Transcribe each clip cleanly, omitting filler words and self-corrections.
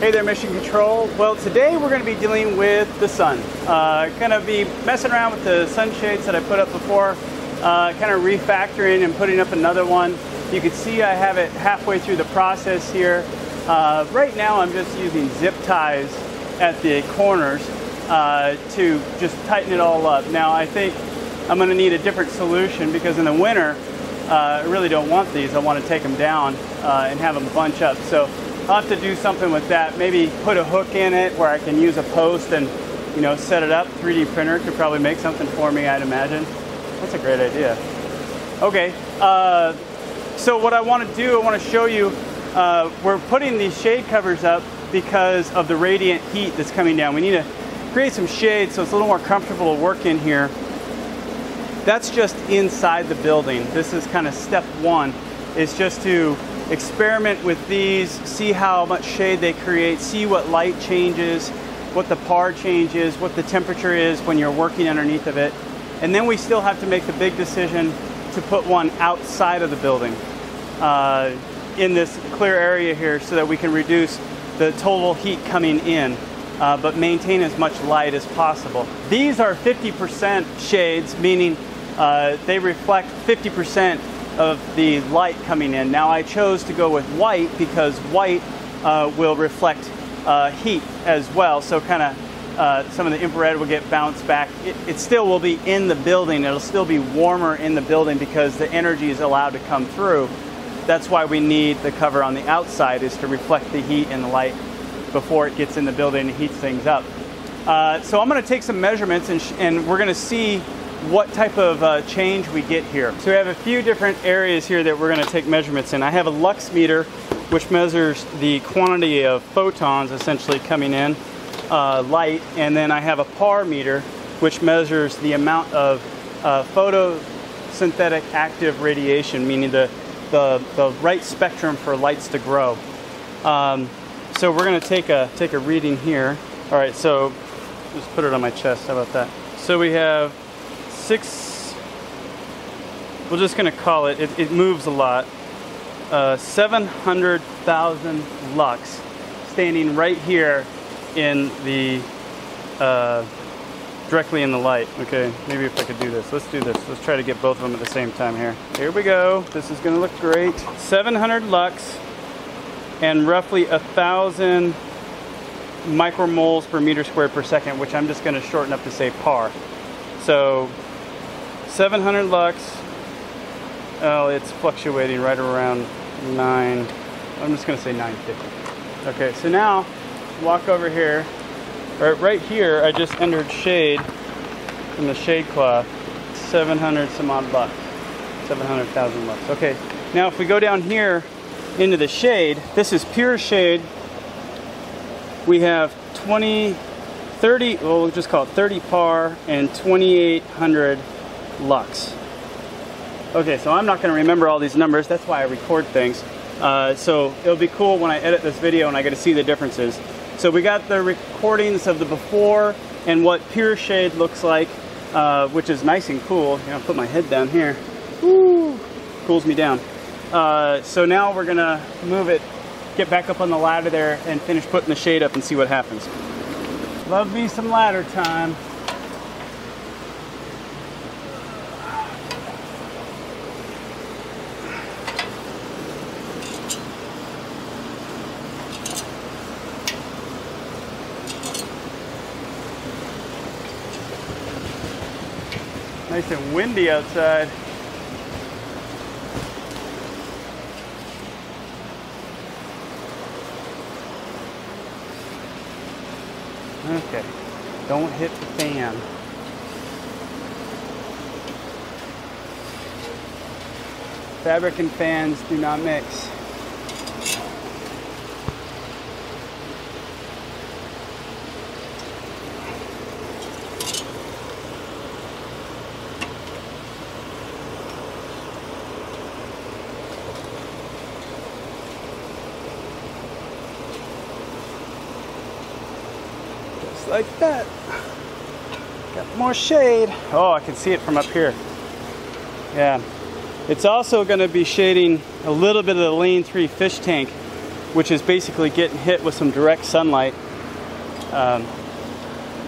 Hey there, Mission Control. Well, today we're going to be dealing with the sun. Going to be messing around with the sunshades that I put up before, kind of refactoring and putting up another one. You can see I have it halfway through the process here. Right now I'm just using zip ties at the corners to just tighten it all up. Now I think I'm going to need a different solution because in the winter I really don't want these. I want to take them down and have them bunch up. So I'll have to do something with that. Maybe put a hook in it where I can use a post and, you know, set it up. 3D printer could probably make something for me, I'd imagine. That's a great idea. Okay, so what I want to do, I want to show you, we're putting these shade covers up because of the radiant heat that's coming down. We need to create some shade so it's a little more comfortable to work in here. That's just inside the building. This is kind of step one. It's just to experiment with these, see how much shade they create, see what light changes, what the par change is, what the temperature is when you're working underneath of it. And then we still have to make the big decision to put one outside of the building in this clear area here so that we can reduce the total heat coming in, but maintain as much light as possible. These are 50% shades, meaning they reflect 50% of the light coming in. Now I chose to go with white because white will reflect heat as well, so kind of some of the infrared will get bounced back. It still will be in the building. It'll still be warmer in the building because the energy is allowed to come through. That's why we need the cover on the outside, is to reflect the heat and the light before it gets in the building and heats things up. So I'm going to take some measurements and we're going to see what type of change we get here. So we have a few different areas here that we're going to take measurements in. I have a lux meter, which measures the quantity of photons essentially coming in, light, and then I have a par meter, which measures the amount of photosynthetic active radiation, meaning the right spectrum for lights to grow. So we're going to take a reading here. All right, so just put it on my chest. How about that? So we have 6, we're just going to call it, it moves a lot, 700,000 lux standing right here in the, directly in the light. Okay, maybe if I could do this. Let's do this. Let's try to get both of them at the same time here. Here we go. This is going to look great. 700 lux and roughly 1,000 micromoles per meter squared per second, which I'm just going to shorten up to say par. So 700 lux, oh, it's fluctuating right around 9, I'm just going to say 950. Okay, so now walk over here, right here I just entered shade from the shade cloth, 700 some odd lux, 700,000 lux. Okay, now if we go down here into the shade, this is pure shade. We have 30, well, we'll just call it 30 par and 2,800 lux. Okay, so I'm not going to remember all these numbers. That's why I record things. So it'll be cool when I edit this video and I get to see the differences. So we got the recordings of the before and what pure shade looks like, which is nice and cool. You know, I'll put my head down here. Woo! Cools me down. So now we're going to move it, get back up on the ladder there and finish putting the shade up and see what happens. Love me some ladder time. Nice and windy outside. Okay, don't hit the fan. Fabric and fans do not mix. Like that. Got more shade. Oh, I can see it from up here. Yeah. It's also going to be shading a little bit of the Lane 3 fish tank which is basically getting hit with some direct sunlight.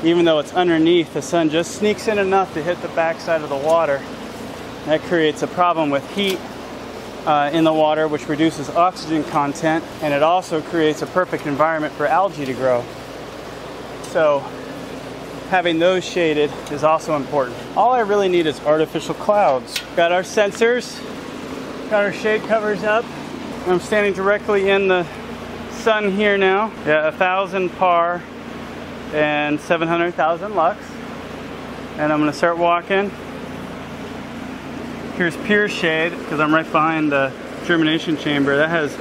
Even though it's underneath, the sun just sneaks in enough to hit the backside of the water. That creates a problem with heat in the water, which reduces oxygen content, and it also creates a perfect environment for algae to grow. So having those shaded is also important. All I really need is artificial clouds. Got our sensors, got our shade covers up. I'm standing directly in the sun here now. Yeah, 1,000 par and 700,000 lux. And I'm gonna start walking. Here's pure shade, because I'm right behind the germination chamber. That has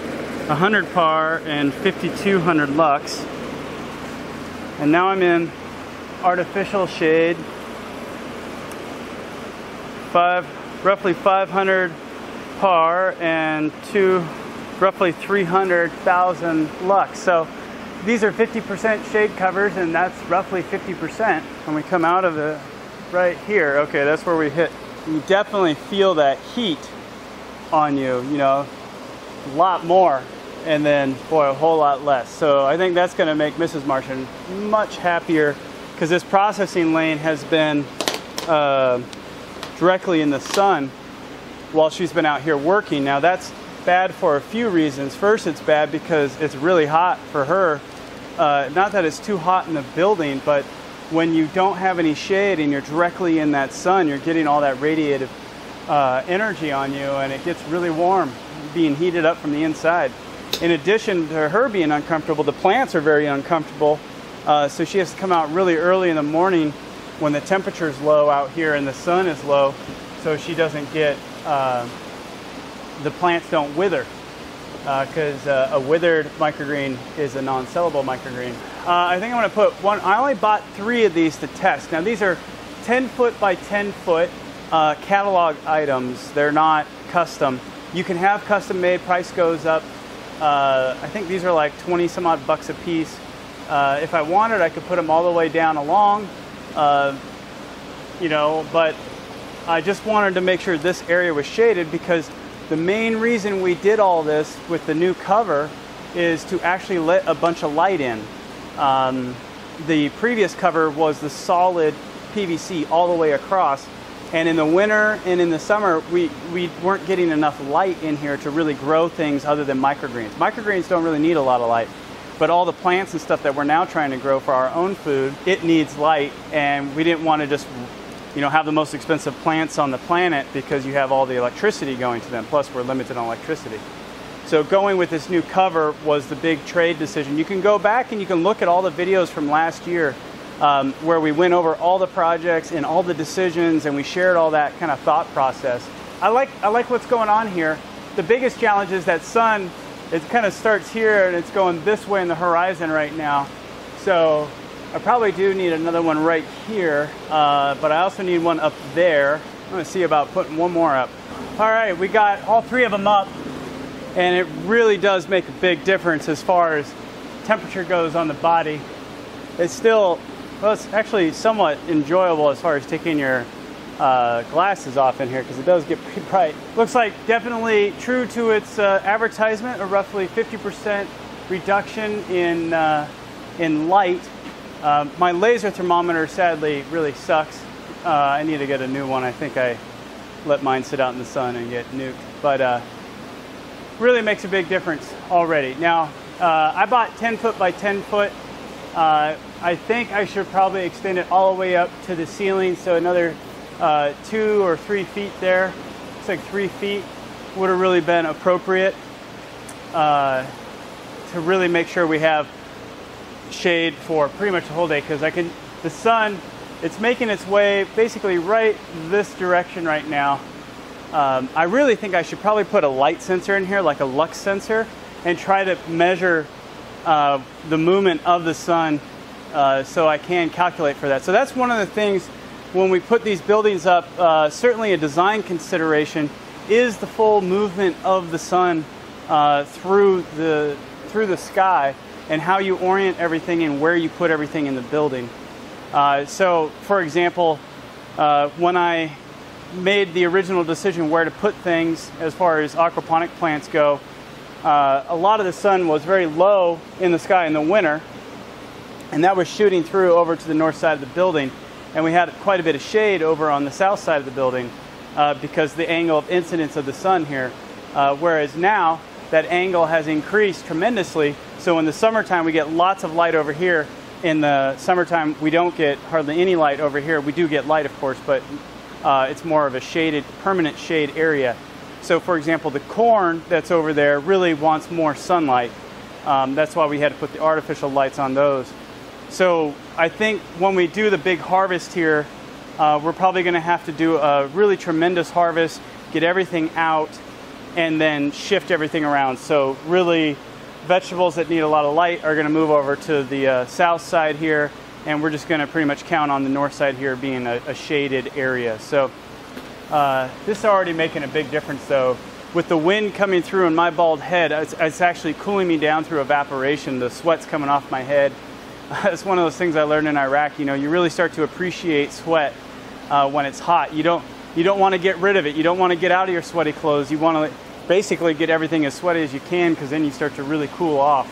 100 par and 5,200 lux. And now I'm in artificial shade. Roughly 500 par and roughly 300,000 lux. So these are 50% shade covers, and that's roughly 50% when we come out of it right here. Okay, that's where we hit. You definitely feel that heat on you, you know, a lot more, and then, boy, a whole lot less. So I think that's gonna make Mrs. Martian much happier, because this processing lane has been directly in the sun while she's been out here working. Now that's bad for a few reasons. First, it's bad because it's really hot for her. Not that it's too hot in the building, but when you don't have any shade and you're directly in that sun, you're getting all that radiative energy on you, and it gets really warm, being heated up from the inside. In addition to her being uncomfortable, the plants are very uncomfortable, so she has to come out really early in the morning when the temperature is low out here and the sun is low, so she doesn't get, the plants don't wither, because a withered microgreen is a non-sellable microgreen. I think I'm going to put one. I only bought 3 of these to test. Now these are 10 foot by 10 foot catalog items. They're not custom. You can have custom made. Price goes up. I think these are like 20 some odd bucks a piece. If I wanted, I could put them all the way down along, you know, but I just wanted to make sure this area was shaded, because the main reason we did all this with the new cover is to actually let a bunch of light in. The previous cover was the solid PVC all the way across, and in the winter and in the summer we weren't getting enough light in here to really grow things other than microgreens. Microgreens don't really need a lot of light, but all the plants and stuff that we're now trying to grow for our own food, it needs light, and we didn't want to just, you know, have the most expensive plants on the planet because you have all the electricity going to them. Plus we're limited on electricity. So going with this new cover was the big trade decision. You can go back and you can look at all the videos from last year where we went over all the projects and all the decisions, and we shared all that kind of thought process. I like what's going on here. The biggest challenge is that sun, it kind of starts here and it's going this way in the horizon right now. So I probably do need another one right here, but I also need one up there. I'm gonna see about putting one more up. All right, we got all 3 of them up, and it really does make a big difference as far as temperature goes on the body. It's still, well, it's actually somewhat enjoyable as far as taking your glasses off in here, because it does get pretty bright. Looks like definitely true to its advertisement, a roughly 50% reduction in light. My laser thermometer sadly really sucks. I need to get a new one. I think I let mine sit out in the sun and get nuked, but really makes a big difference already. Now I bought 10 foot by 10 foot. I think I should probably extend it all the way up to the ceiling, so another 2 or 3 feet there. It's like 3 feet would have really been appropriate to really make sure we have shade for pretty much the whole day, because the sun, it's making its way basically right this direction right now. I really think I should probably put a light sensor in here, like a lux sensor, and try to measure the movement of the sun so I can calculate for that. So that's one of the things when we put these buildings up, certainly a design consideration is the full movement of the sun through the sky, and how you orient everything and where you put everything in the building. So for example, when I made the original decision where to put things as far as aquaponic plants go, a lot of the sun was very low in the sky in the winter, and that was shooting through over to the north side of the building, and we had quite a bit of shade over on the south side of the building because the angle of incidence of the sun here, whereas now that angle has increased tremendously. So in the summertime we get lots of light over here. In the summertime we don't get hardly any light over here. We do get light, of course, but it's more of a shaded, permanent shade area. So for example, the corn that's over there really wants more sunlight. That's why we had to put the artificial lights on those. So I think when we do the big harvest here, we're probably going to have to do a really tremendous harvest, get everything out, and then shift everything around. So really, vegetables that need a lot of light are going to move over to the south side here, and we're just going to pretty much count on the north side here being a shaded area. So this is already making a big difference though. With the wind coming through in my bald head, it's actually cooling me down through evaporation. The sweat's coming off my head. It's one of those things I learned in Iraq. You know, you really start to appreciate sweat when it's hot. You don't want to get rid of it. You don't want to get out of your sweaty clothes. You want to basically get everything as sweaty as you can, because then you start to really cool off.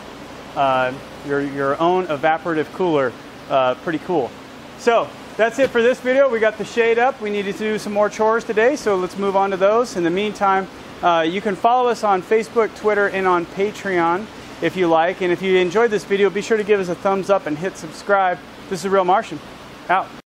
Your own evaporative cooler, pretty cool. So that's it for this video. We got the shade up. We needed to do some more chores today, so let's move on to those. In the meantime, you can follow us on Facebook, Twitter, and on Patreon if you like. And if you enjoyed this video, be sure to give us a thumbs up and hit subscribe. This is The Real Martian. Out.